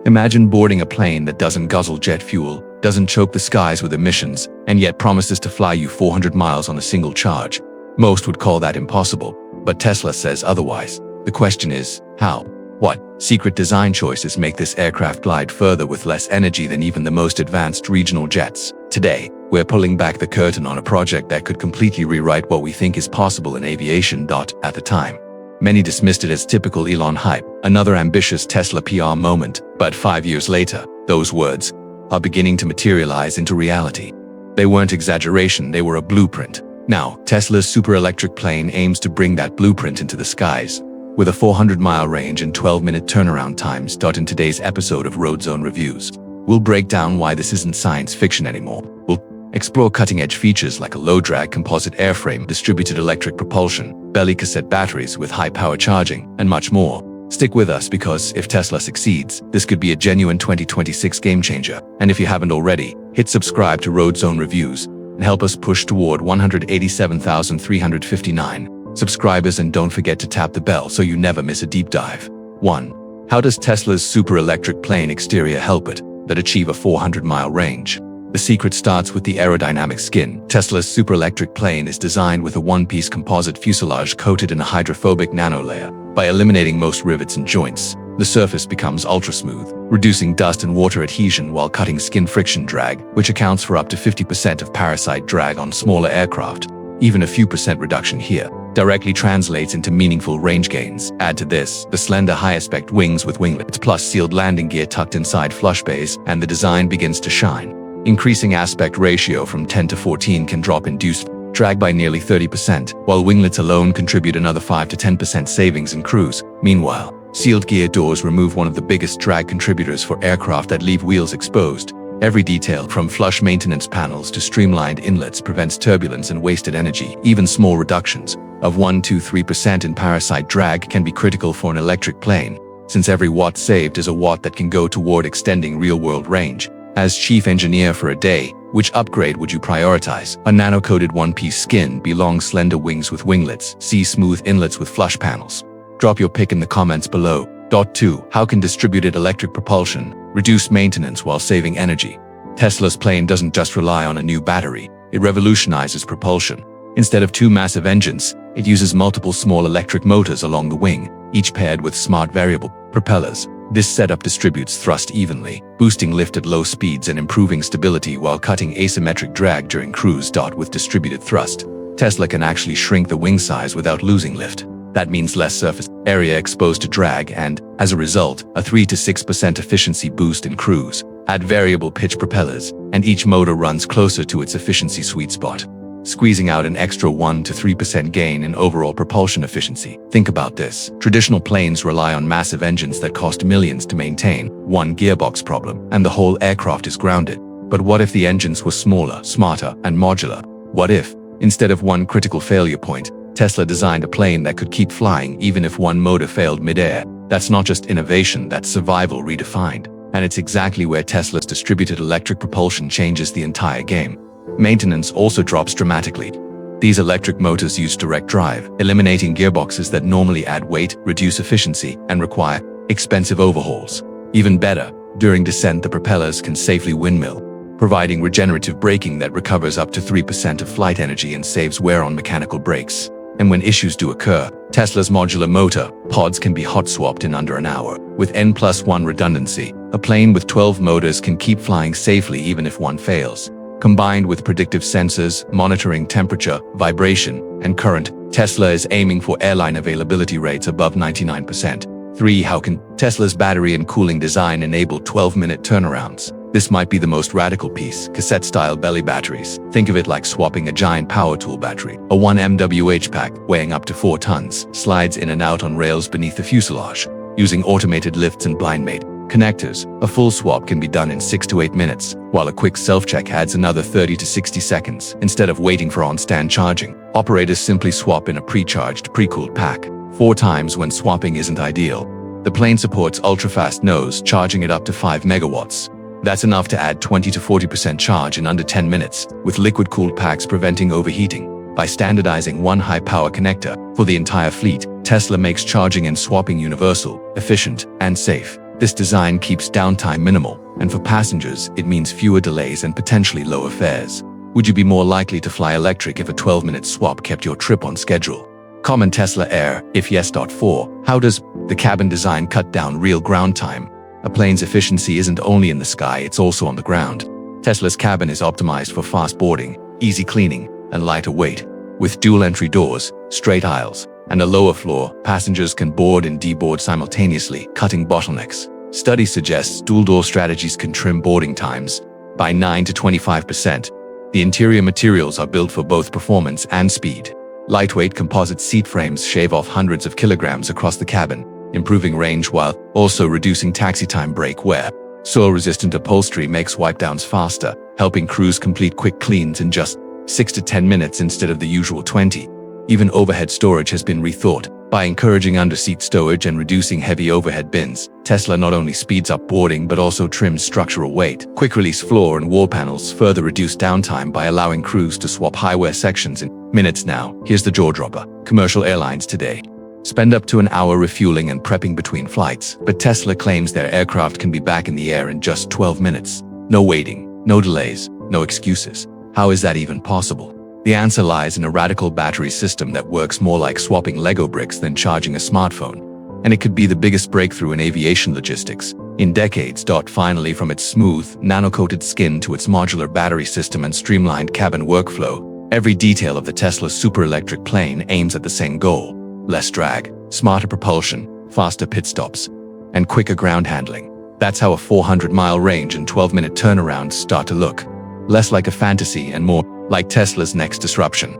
Imagine boarding a plane that doesn't guzzle jet fuel, doesn't choke the skies with emissions, and yet promises to fly you 400 miles on a single charge. Most would call that impossible, but Tesla says otherwise. The question is, how? What secret design choices make this aircraft glide further with less energy than even the most advanced regional jets? Today, we're pulling back the curtain on a project that could completely rewrite what we think is possible in aviation. At the time, many dismissed it as typical Elon hype, another ambitious Tesla PR moment, but 5 years later, those words are beginning to materialize into reality. They weren't exaggeration, they were a blueprint. Now, Tesla's super electric plane aims to bring that blueprint into the skies, with a 400-mile range and 12-minute turnaround times. In today's episode of Road Zone Reviews, we'll break down why this isn't science fiction anymore. We'll explore cutting-edge features like a low-drag composite airframe, distributed electric propulsion, belly cassette batteries with high-power charging, and much more. Stick with us because if Tesla succeeds, this could be a genuine 2026 game-changer. And if you haven't already, hit subscribe to Road Zone Reviews and help us push toward 187,359 subscribers, and don't forget to tap the bell so you never miss a deep dive. 1. How does Tesla's super electric plane exterior help it that achieve a 400-mile range? The secret starts with the aerodynamic skin. Tesla's super electric plane is designed with a one-piece composite fuselage coated in a hydrophobic nano layer. By eliminating most rivets and joints, the surface becomes ultra-smooth, reducing dust and water adhesion while cutting skin friction drag, which accounts for up to 50% of parasite drag on smaller aircraft. Even a few percent reduction here directly translates into meaningful range gains. Add to this the slender high-aspect wings with winglets plus sealed landing gear tucked inside flush bays, and the design begins to shine. Increasing aspect ratio from 10 to 14 can drop induced drag by nearly 30%, while winglets alone contribute another 5 to 10% savings in cruise. Meanwhile, sealed gear doors remove one of the biggest drag contributors for aircraft that leave wheels exposed. Every detail, from flush maintenance panels to streamlined inlets, prevents turbulence and wasted energy. Even small reductions of 1–3% in parasite drag can be critical for an electric plane, since every watt saved is a watt that can go toward extending real-world range. As chief engineer for a day, which upgrade would you prioritize? A nano-coated one-piece skin, B long slender wings with winglets, C smooth inlets with flush panels? Drop your pick in the comments below. 2. How can distributed electric propulsion reduce maintenance while saving energy? Tesla's plane doesn't just rely on a new battery, it revolutionizes propulsion. Instead of two massive engines, it uses multiple small electric motors along the wing, each paired with smart variable propellers. This setup distributes thrust evenly, boosting lift at low speeds and improving stability while cutting asymmetric drag during cruise. With distributed thrust, Tesla can actually shrink the wing size without losing lift. That means less surface area exposed to drag and, as a result, a 3 to 6% efficiency boost in cruise. Add variable pitch propellers, and each motor runs closer to its efficiency sweet spot, squeezing out an extra 1 to 3% gain in overall propulsion efficiency. Think about this. Traditional planes rely on massive engines that cost millions to maintain. One gearbox problem, and the whole aircraft is grounded. But what if the engines were smaller, smarter, and modular? What if, instead of one critical failure point, Tesla designed a plane that could keep flying even if one motor failed mid-air? That's not just innovation, that's survival redefined. And it's exactly where Tesla's distributed electric propulsion changes the entire game. Maintenance also drops dramatically. These electric motors use direct drive, eliminating gearboxes that normally add weight, reduce efficiency, and require expensive overhauls. Even better, during descent the propellers can safely windmill, providing regenerative braking that recovers up to 3% of flight energy and saves wear on mechanical brakes. And when issues do occur, Tesla's modular motor pods can be hot swapped in under an hour. With N+1 redundancy, a plane with 12 motors can keep flying safely even if one fails. Combined with predictive sensors, monitoring temperature, vibration, and current, Tesla is aiming for airline availability rates above 99%. 3. How can Tesla's battery and cooling design enable 12-minute turnarounds? This might be the most radical piece: cassette-style belly batteries. Think of it like swapping a giant power tool battery. A 1 mWh pack, weighing up to 4 tons, slides in and out on rails beneath the fuselage, using automated lifts and blind-mate connectors. A full swap can be done in 6 to 8 minutes, while a quick self-check adds another 30 to 60 seconds. Instead of waiting for on-stand charging, operators simply swap in a pre-charged, pre-cooled pack. 4 times when swapping isn't ideal. The plane supports ultra-fast nose, charging it up to 5 megawatts. That's enough to add 20 to 40% charge in under 10 minutes, with liquid-cooled packs preventing overheating. By standardizing one high-power connector for the entire fleet, Tesla makes charging and swapping universal, efficient, and safe. This design keeps downtime minimal, and for passengers, it means fewer delays and potentially lower fares. Would you be more likely to fly electric if a 12-minute swap kept your trip on schedule? Comment Tesla Air, if yes. 4. How does the cabin design cut down real ground time? A plane's efficiency isn't only in the sky, it's also on the ground. Tesla's cabin is optimized for fast boarding, easy cleaning, and lighter weight. With dual-entry doors, straight aisles, and a lower floor, passengers can board and deboard simultaneously, cutting bottlenecks. Study suggests dual-door strategies can trim boarding times by 9 to 25%. The interior materials are built for both performance and speed. Lightweight composite seat frames shave off hundreds of kilograms across the cabin, improving range while also reducing taxi time break wear. Soil-resistant upholstery makes wipe-downs faster, helping crews complete quick cleans in just 6 to 10 minutes instead of the usual 20. Even overhead storage has been rethought. By encouraging under-seat stowage and reducing heavy overhead bins, Tesla not only speeds up boarding but also trims structural weight. Quick-release floor and wall panels further reduce downtime by allowing crews to swap high-wear sections in minutes. Now, here's the jaw-dropper. Commercial airlines today spend up to an hour refueling and prepping between flights, but Tesla claims their aircraft can be back in the air in just 12 minutes. No waiting, no delays, no excuses. How is that even possible? The answer lies in a radical battery system that works more like swapping Lego bricks than charging a smartphone. And it could be the biggest breakthrough in aviation logistics in decades. Finally, from its smooth, nano-coated skin to its modular battery system and streamlined cabin workflow, every detail of the Tesla super-electric plane aims at the same goal: less drag, smarter propulsion, faster pit stops, and quicker ground handling. That's how a 400-mile range and 12-minute turnaround start to look. Less like a fantasy and more like Tesla's next disruption.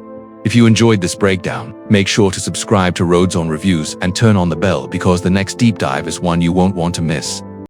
If you enjoyed this breakdown, make sure to subscribe to Roads on Reviews and turn on the bell because the next deep dive is one you won't want to miss.